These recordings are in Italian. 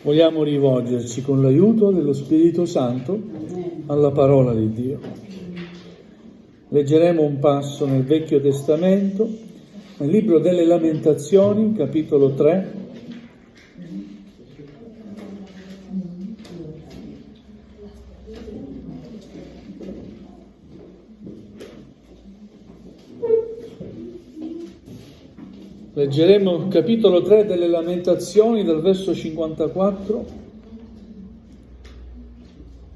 vogliamo rivolgerci con l'aiuto dello Spirito Santo alla parola di Dio. Leggeremo un passo nel Vecchio Testamento, nel libro delle Lamentazioni, capitolo 3. Leggeremo il capitolo 3 delle Lamentazioni dal verso 54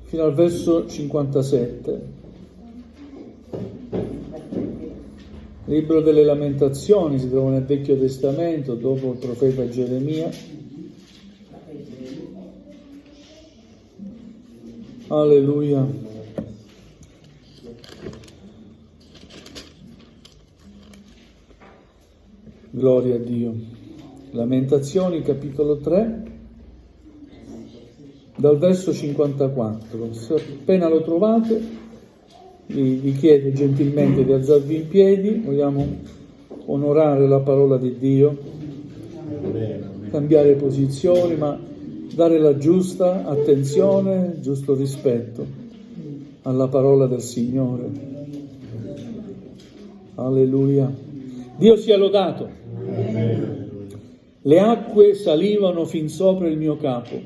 fino al verso 57. Il libro delle Lamentazioni si trova nel Vecchio Testamento, dopo il profeta Geremia. Alleluia. Gloria a Dio. Lamentazioni, capitolo 3, dal verso 54. Se appena lo trovate, vi chiedo gentilmente di alzarvi in piedi. Vogliamo onorare la parola di Dio, cambiare posizioni, ma dare la giusta attenzione, giusto rispetto alla parola del Signore. Alleluia. Dio sia lodato. Le acque salivano fin sopra il mio capo.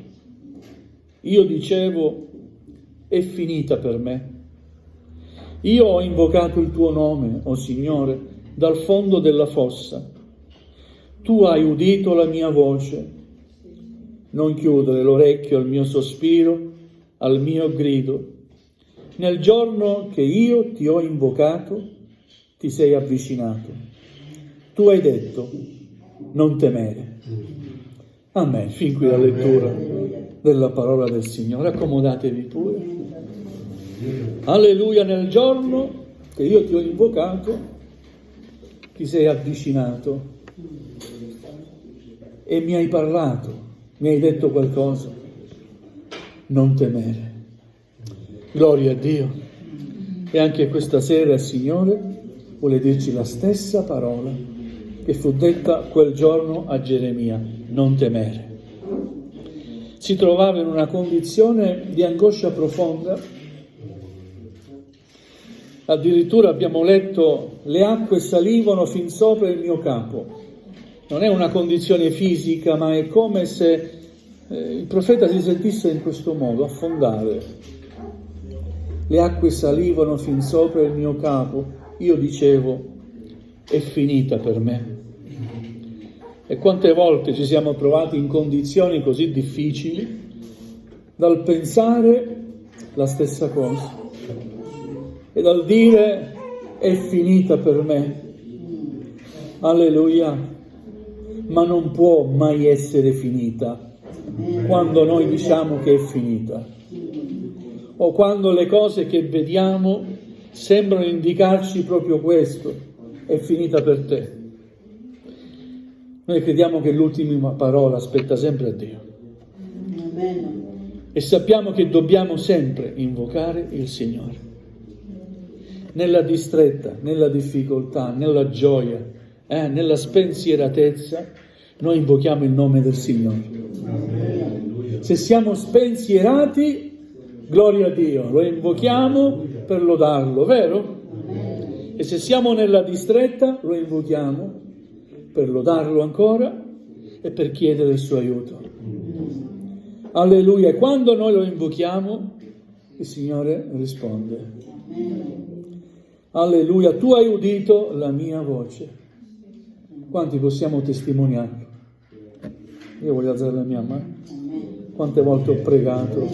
Io dicevo, è finita per me. Io ho invocato il tuo nome, o Signore, dal fondo della fossa. Tu hai udito la mia voce. Non chiudere l'orecchio al mio sospiro, al mio grido. Nel giorno che io ti ho invocato, ti sei avvicinato. Tu hai detto, non temere. Amen. Fin qui la lettura della parola del Signore. Accomodatevi pure. Alleluia. Nel giorno che io ti ho invocato, ti sei avvicinato e mi hai parlato, mi hai detto qualcosa. Non temere. Gloria a Dio. E anche questa sera il Signore vuole dirci la stessa parola che fu detta quel giorno a Geremia, non temere. Si trovava in una condizione di angoscia profonda. Addirittura abbiamo letto, le acque salivano fin sopra il mio capo. Non è una condizione fisica, ma è come se il profeta si sentisse in questo modo, affondare. Le acque salivano fin sopra il mio capo. Io dicevo, è finita per me. E quante volte ci siamo trovati in condizioni così difficili dal pensare la stessa cosa e dal dire è finita per me. Alleluia. Ma non può mai essere finita quando noi diciamo che è finita, o quando le cose che vediamo sembrano indicarci proprio questo, è finita per te. Noi crediamo che l'ultima parola spetta sempre a Dio. Amen. E sappiamo che dobbiamo sempre invocare il Signore. Nella distretta, nella difficoltà, nella gioia, nella spensieratezza, noi invochiamo il nome del Signore. Amen. Se siamo spensierati, gloria a Dio, lo invochiamo per lodarlo, vero? Amen. E se siamo nella distretta, lo invochiamo per lodarlo ancora e per chiedere il suo aiuto. Alleluia. Quando noi lo invochiamo, il Signore risponde. Alleluia. Tu hai udito la mia voce. Quanti possiamo testimoniarlo? Io voglio alzare la mia mano. Quante volte ho pregato,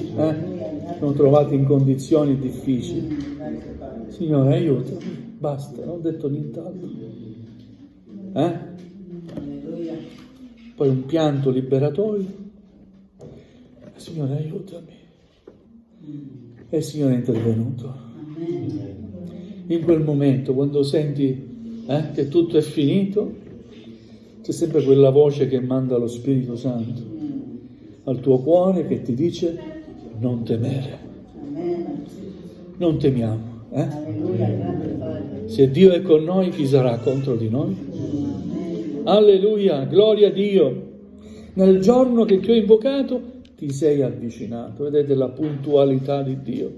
sono trovato in condizioni difficili. Signore, aiutami. Basta, non ho detto nient'altro. Poi un pianto liberatorio. Signore, aiutami. E il Signore è intervenuto. In quel momento, quando senti che tutto è finito, c'è sempre quella voce che manda lo Spirito Santo al tuo cuore che ti dice non temere. Non temiamo. Se Dio è con noi, chi sarà contro di noi? Alleluia, gloria a Dio. Nel giorno che ti ho invocato, ti sei avvicinato. Vedete la puntualità di Dio.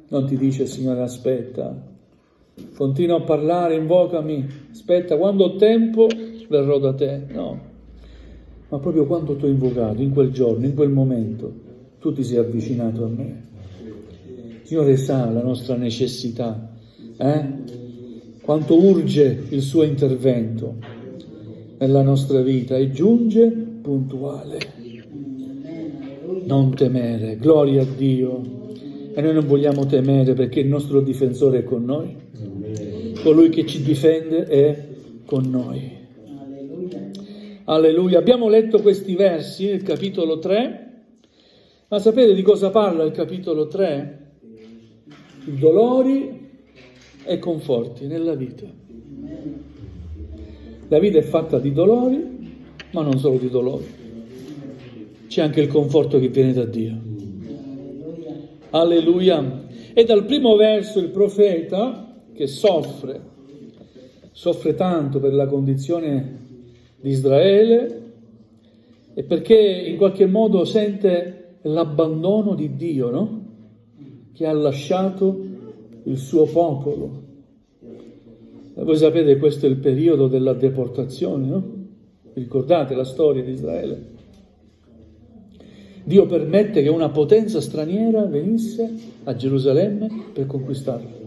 Non ti dice: Signore, aspetta, continua a parlare, invocami, aspetta, quando ho tempo verrò da te. No, ma proprio quando ti ho invocato, in quel giorno, in quel momento, tu ti sei avvicinato a me. Il Signore sa la nostra necessità, quanto urge il suo intervento nella nostra vita, e giunge puntuale. Non temere, gloria a Dio. E noi non vogliamo temere, perché il nostro difensore è con noi. Colui che ci difende è con noi. Alleluia. Abbiamo letto questi versi nel capitolo 3, ma sapete di cosa parla il capitolo 3? Dolori e conforti nella vita. La vita è fatta di dolori, ma non solo di dolori. C'è anche il conforto che viene da Dio. Alleluia. E dal primo verso il profeta, che soffre tanto per la condizione di Israele, e perché in qualche modo sente l'abbandono di Dio, no? Che ha lasciato il suo popolo. E voi sapete, questo è il periodo della deportazione, no? Ricordate la storia di Israele? Dio permette che una potenza straniera venisse a Gerusalemme per conquistarla.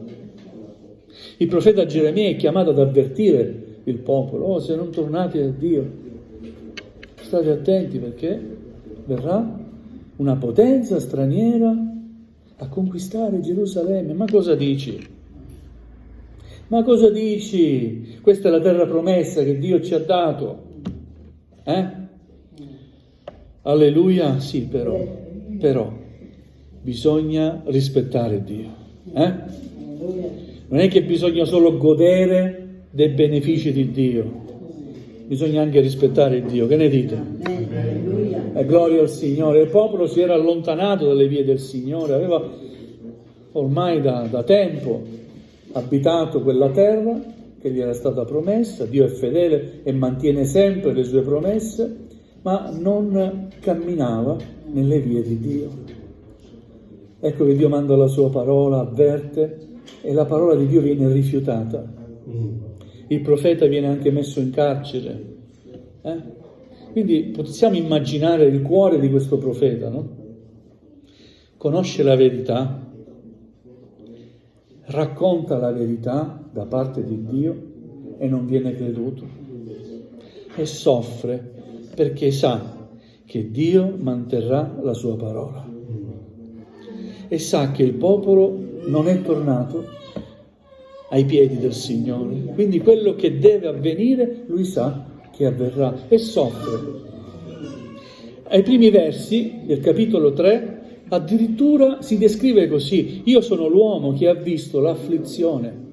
Il profeta Geremia è chiamato ad avvertire il popolo: oh, se non tornate a Dio, state attenti, perché verrà una potenza straniera a conquistare Gerusalemme. Ma cosa dici? Ma cosa dici? Questa è la terra promessa che Dio ci ha dato. Alleluia, sì, però bisogna rispettare Dio. Non è che bisogna solo godere dei benefici di Dio, bisogna anche rispettare Dio. Che ne dite? Gloria al Signore. Il popolo si era allontanato dalle vie del Signore, aveva ormai da tempo abitato quella terra che gli era stata promessa. Dio è fedele e mantiene sempre le sue promesse, ma non camminava nelle vie di Dio. Ecco che Dio manda la sua parola, avverte, e la parola di Dio viene rifiutata. Il profeta viene anche messo in carcere. Quindi possiamo immaginare il cuore di questo profeta, no? Conosce la verità, racconta la verità da parte di Dio e non viene creduto. E soffre perché sa che Dio manterrà la sua parola. E sa che il popolo non è tornato ai piedi del Signore. Quindi quello che deve avvenire, lui sa che avverrà, e soffre. Ai primi versi del capitolo 3 addirittura si descrive così: io sono l'uomo che ha visto l'afflizione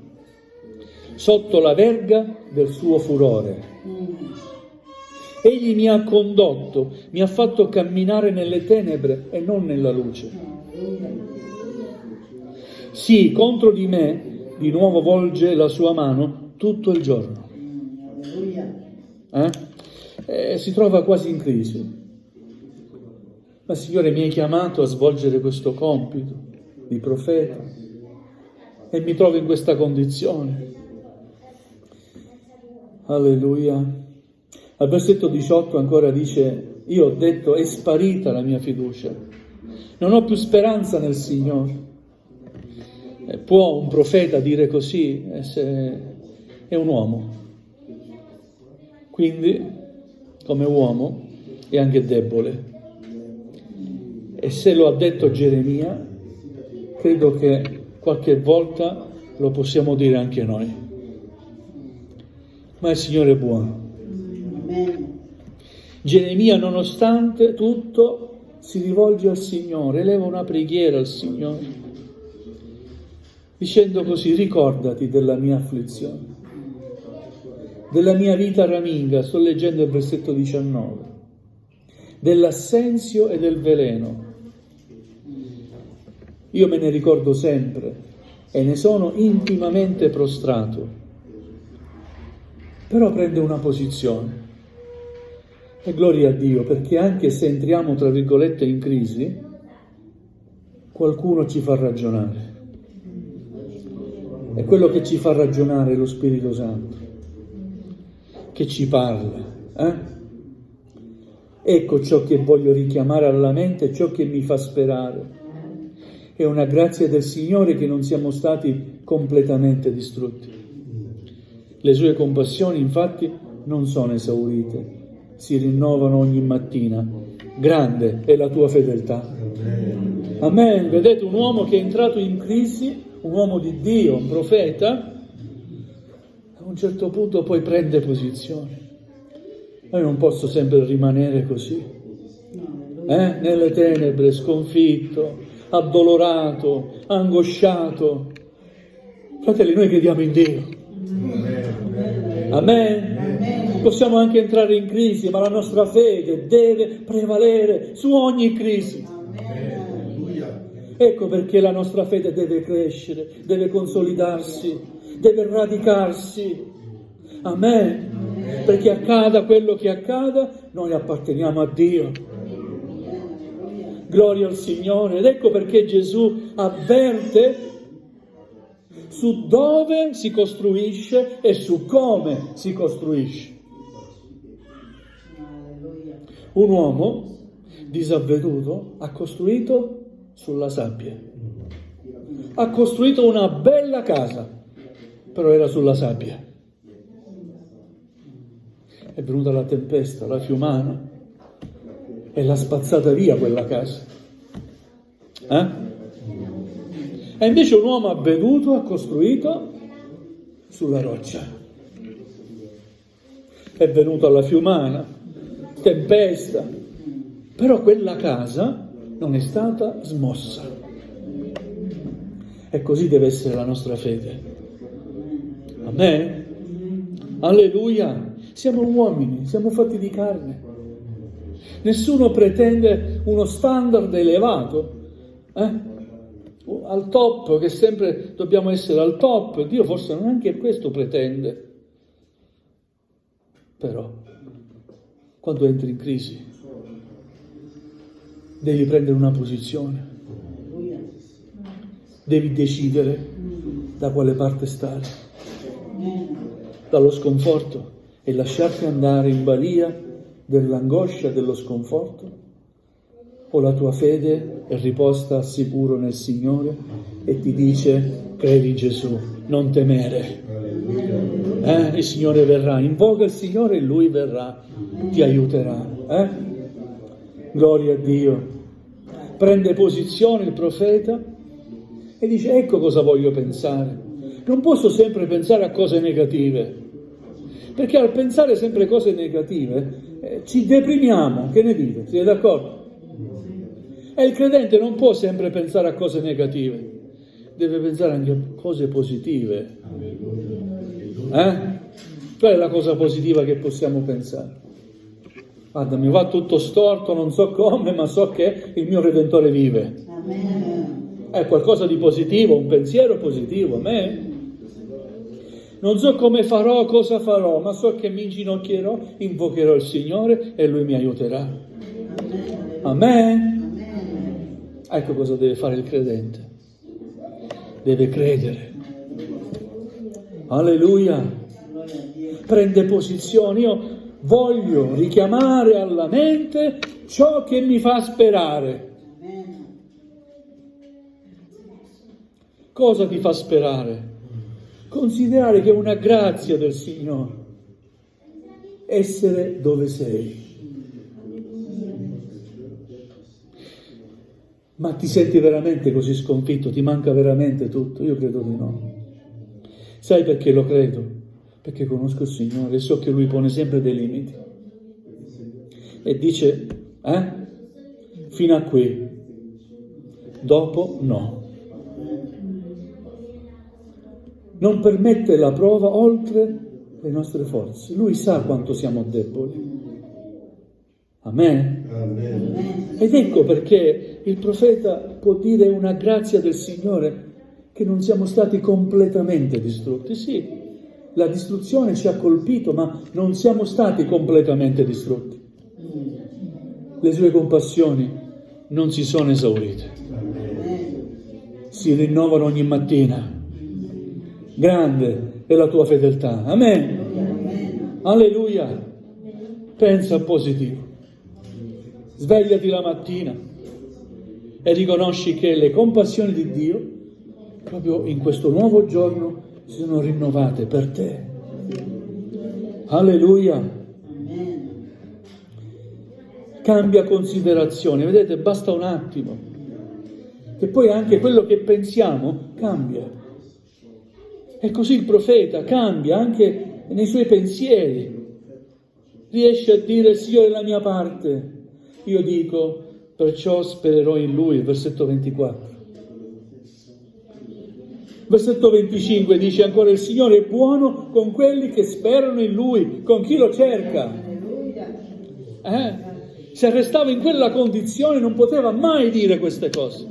sotto la verga del suo furore. Egli mi ha condotto, mi ha fatto camminare nelle tenebre e non nella luce. Sì, contro di me di nuovo volge la sua mano tutto il giorno. Si trova quasi in crisi. Ma Signore, mi hai chiamato a svolgere questo compito di profeta e mi trovo in questa condizione. Alleluia. Al versetto 18 ancora dice: io ho detto, è sparita la mia fiducia, non ho più speranza nel Signore. Può un profeta dire così? Se è un uomo, quindi come uomo è anche debole. E se lo ha detto Geremia, credo che qualche volta lo possiamo dire anche noi. Ma il Signore è buono. Geremia, nonostante tutto, si rivolge al Signore, eleva una preghiera al Signore, dicendo così: ricordati della mia afflizione, della mia vita raminga. Sto leggendo il versetto 19, dell'assenzio e del veleno. Io me ne ricordo sempre e ne sono intimamente prostrato. Però prende una posizione. E gloria a Dio, perché anche se entriamo, tra virgolette, in crisi, qualcuno ci fa ragionare. E quello che ci fa ragionare è lo Spirito Santo, che ci parla. Ecco ciò che voglio richiamare alla mente, ciò che mi fa sperare. È una grazia del Signore che non siamo stati completamente distrutti. Le sue compassioni, infatti, non sono esaurite, si rinnovano ogni mattina. Grande è la tua fedeltà. Amen. Vedete, un uomo che è entrato in crisi, un uomo di Dio, un profeta, a un certo punto poi prende posizione. Io non posso sempre rimanere così, nelle tenebre, sconfitto, addolorato, angosciato. Fratelli, noi crediamo in Dio. Amen. Possiamo anche entrare in crisi, ma la nostra fede deve prevalere su ogni crisi. Ecco perché la nostra fede deve crescere, deve consolidarsi, deve radicarsi. Amen. Perché accada quello che accada, noi apparteniamo a Dio. Gloria al Signore. Ed ecco perché Gesù avverte su dove si costruisce e su come si costruisce. Un uomo disavveduto ha costruito sulla sabbia. Ha costruito una bella casa, però era sulla sabbia. È venuta la tempesta, la fiumana, e l'ha spazzata via quella casa. E invece un uomo avveduto ha costruito sulla roccia. È venuta la fiumana, tempesta, però quella casa non è stata smossa. E così deve essere la nostra fede. Amen. Alleluia. Siamo uomini, siamo fatti di carne. Nessuno pretende uno standard elevato, al top, che sempre dobbiamo essere al top. Dio forse non anche questo pretende. Però, quando entri in crisi, devi prendere una posizione. Devi decidere da quale parte stare. Dallo sconforto e lasciarti andare in balia dell'angoscia, dello sconforto, o la tua fede è riposta al sicuro nel Signore e ti dice: credi in Gesù, non temere. Il Signore verrà, invoca il Signore e Lui verrà, ti aiuterà. Gloria a Dio. Prende posizione il profeta e dice: ecco cosa voglio pensare. Non posso sempre pensare a cose negative, perché al pensare sempre cose negative ci deprimiamo. Che ne dite? Siete d'accordo? E il credente non può sempre pensare a cose negative, deve pensare anche a cose positive. Qual è la cosa positiva che possiamo pensare? Guarda, mi va tutto storto, non so come, ma so che il mio Redentore vive. È qualcosa di positivo, un pensiero positivo. Amen. Non so come farò, cosa farò, ma so che mi inginocchierò, invocherò il Signore e Lui mi aiuterà. Amen. Ecco cosa deve fare il credente. Deve credere. Alleluia. Prende posizione. Io voglio richiamare alla mente ciò che mi fa sperare. Cosa ti fa sperare? Considerare che è una grazia del Signore essere dove sei. Ma ti senti veramente così sconfitto? Ti manca veramente tutto? Io credo di no. Sai perché lo credo? Perché conosco il Signore e so che Lui pone sempre dei limiti. E dice, fino a qui, dopo no. Non permette la prova oltre le nostre forze. Lui sa quanto siamo deboli. Amen. Amen. Ed ecco perché il profeta può dire una grazia del Signore che non siamo stati completamente distrutti. Sì, la distruzione ci ha colpito, ma non siamo stati completamente distrutti. le sue compassioni non si sono esaurite. Si rinnovano ogni mattina. Grande è la tua fedeltà. Amen. Alleluia. Pensa positivo. Svegliati la mattina e riconosci che le compassioni di Dio proprio in questo nuovo giorno si sono rinnovate per te. Alleluia. Cambia considerazione, vedete, basta un attimo, che poi anche quello che pensiamo cambia. E così il profeta cambia anche nei suoi pensieri. Riesce a dire: Signore è la mia parte. Io dico: perciò spererò in Lui, versetto 24. Versetto 25 dice ancora: il Signore è buono con quelli che sperano in Lui, con chi lo cerca. Se restava in quella condizione non poteva mai dire queste cose.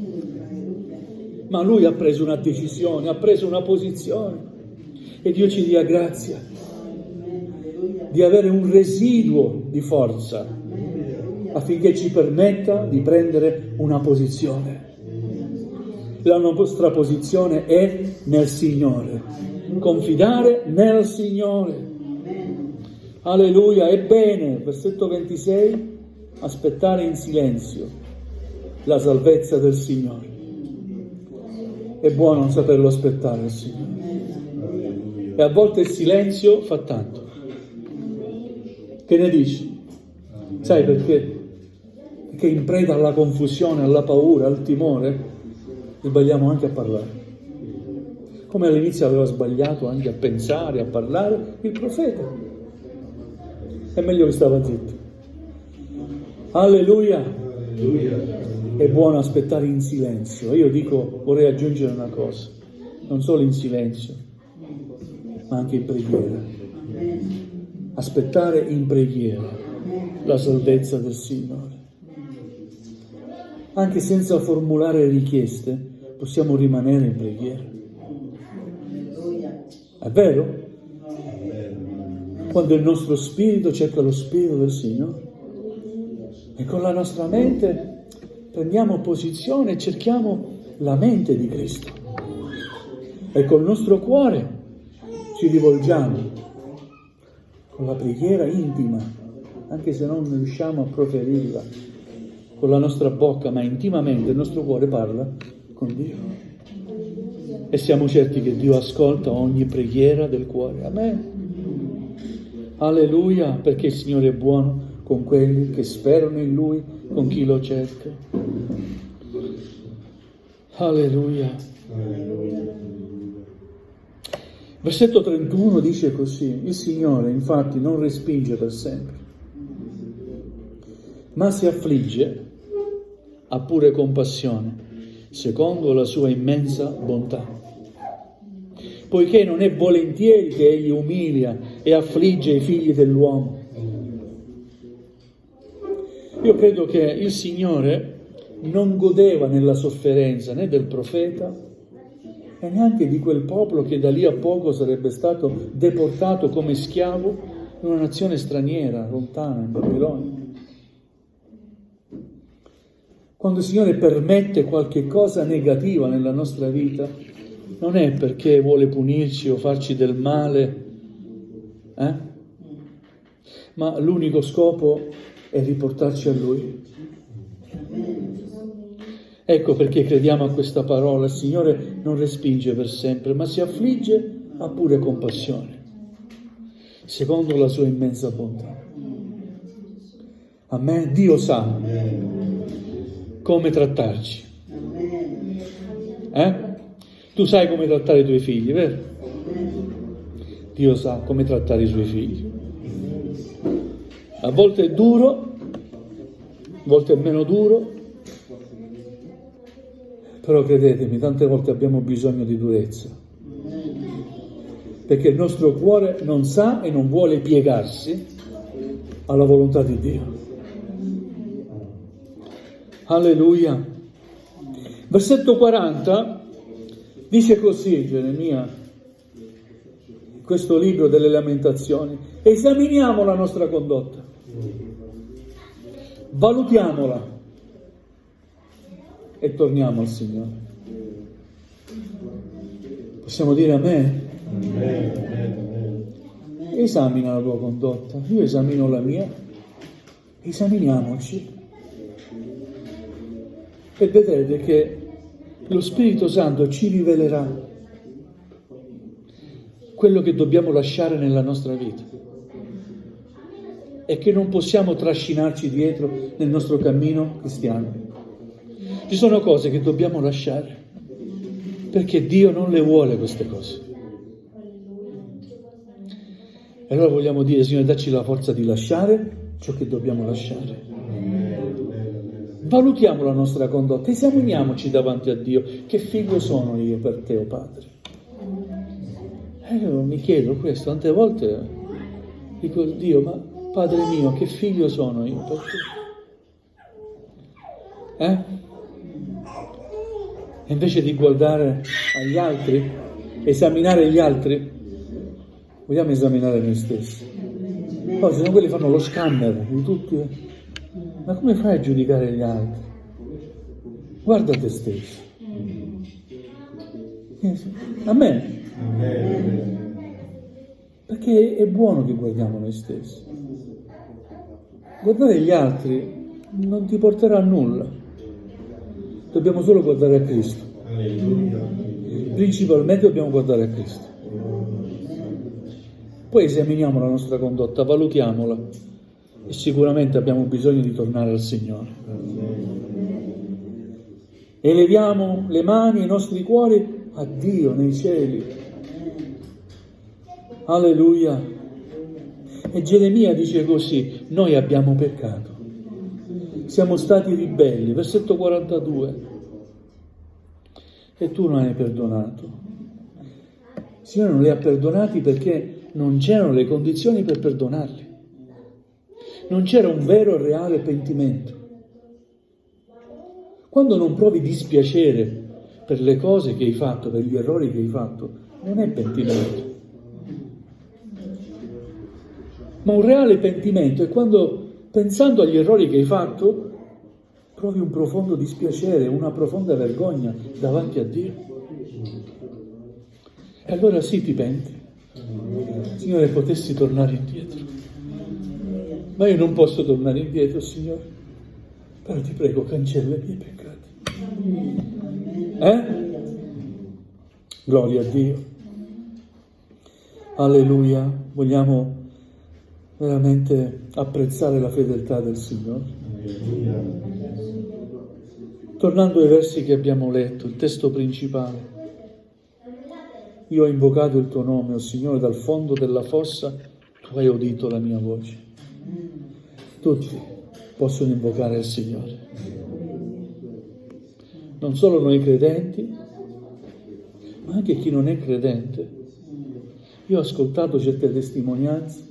Ma lui ha preso una decisione, ha preso una posizione. E Dio ci dia grazia di avere un residuo di forza affinché ci permetta di prendere una posizione. La nostra posizione è nel Signore. Confidare nel Signore. Alleluia. Ebbene, versetto 26, aspettare in silenzio la salvezza del Signore. È buono saperlo aspettare il Signore. E a volte il silenzio fa tanto. Che ne dici? Sai perché? Perché in preda alla confusione, alla paura, al timore, sbagliamo anche a parlare. Come all'inizio aveva sbagliato anche a pensare, a parlare, il profeta. È meglio che stava zitto. Alleluia. È buono aspettare in silenzio. Io dico, vorrei aggiungere una cosa, non solo in silenzio, ma anche in preghiera. Aspettare in preghiera la salvezza del Signore. Anche senza formulare richieste, possiamo rimanere in preghiera. È vero? Quando il nostro spirito cerca lo spirito del Signore e con la nostra mente prendiamo posizione e cerchiamo la mente di Cristo e col nostro cuore ci rivolgiamo con la preghiera intima, anche se non riusciamo a proferirla con la nostra bocca, ma intimamente il nostro cuore parla con Dio. E siamo certi che Dio ascolta ogni preghiera del cuore. Amen. Alleluia, perché il Signore è buono con quelli che sperano in Lui, con chi lo cerca. Alleluia. Versetto 31 dice così: il Signore infatti non respinge per sempre, ma si affligge, ha pure compassione, secondo la sua immensa bontà. Poiché non è volentieri che egli umilia e affligge i figli dell'uomo. Io credo che il Signore non godeva nella sofferenza né del profeta e neanche di quel popolo che da lì a poco sarebbe stato deportato come schiavo in una nazione straniera, lontana, in Babilonia. Quando il Signore permette qualche cosa negativa nella nostra vita, non è perché vuole punirci o farci del male, ma l'unico scopo è riportarci a Lui. Ecco perché crediamo a questa parola: il Signore non respinge per sempre, ma si affligge, ha pure compassione, secondo la sua immensa bontà. Amen. Dio sa come trattarci. Tu sai come trattare i tuoi figli, vero? Dio sa come trattare i suoi figli. A volte è duro, a volte è meno duro, però credetemi, tante volte abbiamo bisogno di durezza, perché il nostro cuore non sa e non vuole piegarsi alla volontà di Dio. Alleluia. Versetto 40 dice così, Geremia, questo libro delle lamentazioni: esaminiamo la nostra condotta, valutiamola e torniamo al Signore. Possiamo dire amen? Esamina la tua condotta, io esamino la mia, esaminiamoci e vedrete che lo Spirito Santo ci rivelerà quello che dobbiamo lasciare nella nostra vita e che non possiamo trascinarci dietro nel nostro cammino cristiano. Ci sono cose che dobbiamo lasciare perché Dio non le vuole queste cose. E allora vogliamo dire, Signore, dacci la forza di lasciare ciò che dobbiamo lasciare. Valutiamo la nostra condotta, esaminiamoci davanti a Dio. Che figlio sono io per te, o Padre? Io mi chiedo questo, tante volte dico, Dio, ma Padre mio, che figlio sono io per te? E invece di guardare agli altri, esaminare gli altri, vogliamo esaminare noi stessi. Poi sono quelli che fanno lo scanner di tutti. Ma come fai a giudicare gli altri? Guarda te stesso. Amen. Perché è buono che guardiamo noi stessi. Guardare gli altri non ti porterà a nulla. Dobbiamo solo guardare a Cristo. Principalmente dobbiamo guardare a Cristo. Poi esaminiamo la nostra condotta, valutiamola e sicuramente abbiamo bisogno di tornare al Signore. Eleviamo le mani e i nostri cuori a Dio nei cieli. Alleluia. E Geremia dice così, noi abbiamo peccato, siamo stati ribelli, versetto 42, e tu non hai perdonato. Il Signore non li ha perdonati perché non c'erano le condizioni per perdonarli. Non c'era un vero e reale pentimento. Quando non provi dispiacere per le cose che hai fatto, per gli errori che hai fatto, non è pentimento. Ma un reale pentimento è quando, pensando agli errori che hai fatto, provi un profondo dispiacere, una profonda vergogna davanti a Dio. E allora sì, ti penti. Signore, potessi tornare indietro. Ma io non posso tornare indietro, Signore. Però ti prego, cancella i miei peccati. Gloria a Dio. Alleluia. Vogliamo veramente apprezzare la fedeltà del Signore. Tornando ai versi che abbiamo letto, il testo principale. Io ho invocato il tuo nome, o Signore, dal fondo della fossa, tu hai udito la mia voce. Tutti possono invocare il Signore. Non solo noi credenti, ma anche chi non è credente. Io ho ascoltato certe testimonianze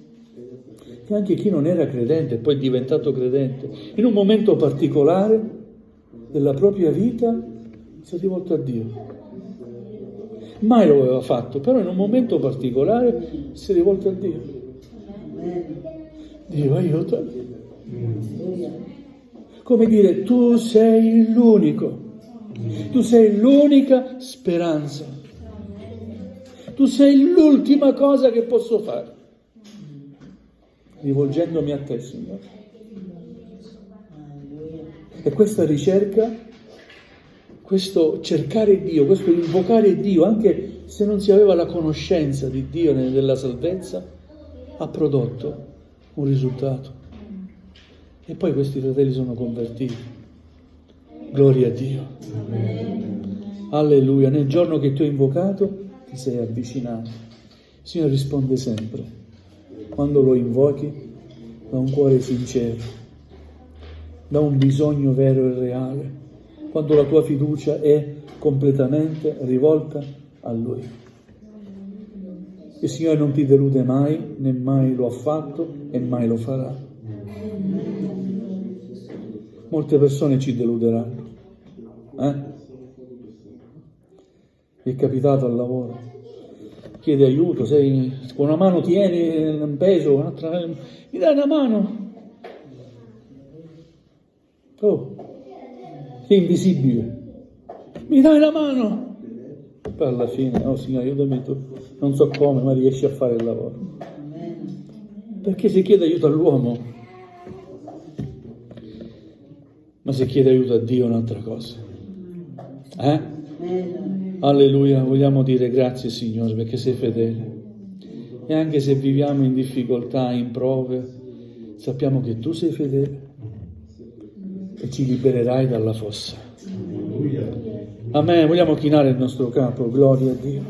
che anche chi non era credente e poi è diventato credente, in un momento particolare della propria vita si è rivolto a Dio. Mai lo aveva fatto, però in un momento particolare si è rivolto a Dio. Dio, aiutami. Come dire, tu sei l'unico, tu sei l'unica speranza, tu sei l'ultima cosa che posso fare, rivolgendomi a te, Signore. E questa ricerca, questo cercare Dio, questo invocare Dio, anche se non si aveva la conoscenza di Dio e della salvezza, ha prodotto un risultato. E poi questi fratelli sono convertiti. Gloria a Dio. Alleluia. Nel giorno che tu hai invocato, ti sei avvicinato. Il Signore risponde sempre. Quando lo invochi, da un cuore sincero, da un bisogno vero e reale, quando la tua fiducia è completamente rivolta a Lui. Il Signore non ti delude mai, né mai lo ha fatto e mai lo farà. Molte persone ci deluderanno. Mi è capitato al lavoro. Chiedi aiuto, sei con una mano tieni un peso, un'altra mi dai una mano. Oh, sei invisibile. Mi dai la mano? Poi alla fine, oh Signore, aiutami tu. Non so come, ma riesci a fare il lavoro. Perché si chiede aiuto all'uomo, ma si chiede aiuto a Dio è un'altra cosa. Alleluia, vogliamo dire grazie Signore perché sei fedele. E anche se viviamo in difficoltà, in prove, sappiamo che tu sei fedele e ci libererai dalla fossa. Amen. Vogliamo chinare il nostro capo, gloria a Dio.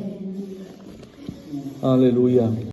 Alleluia.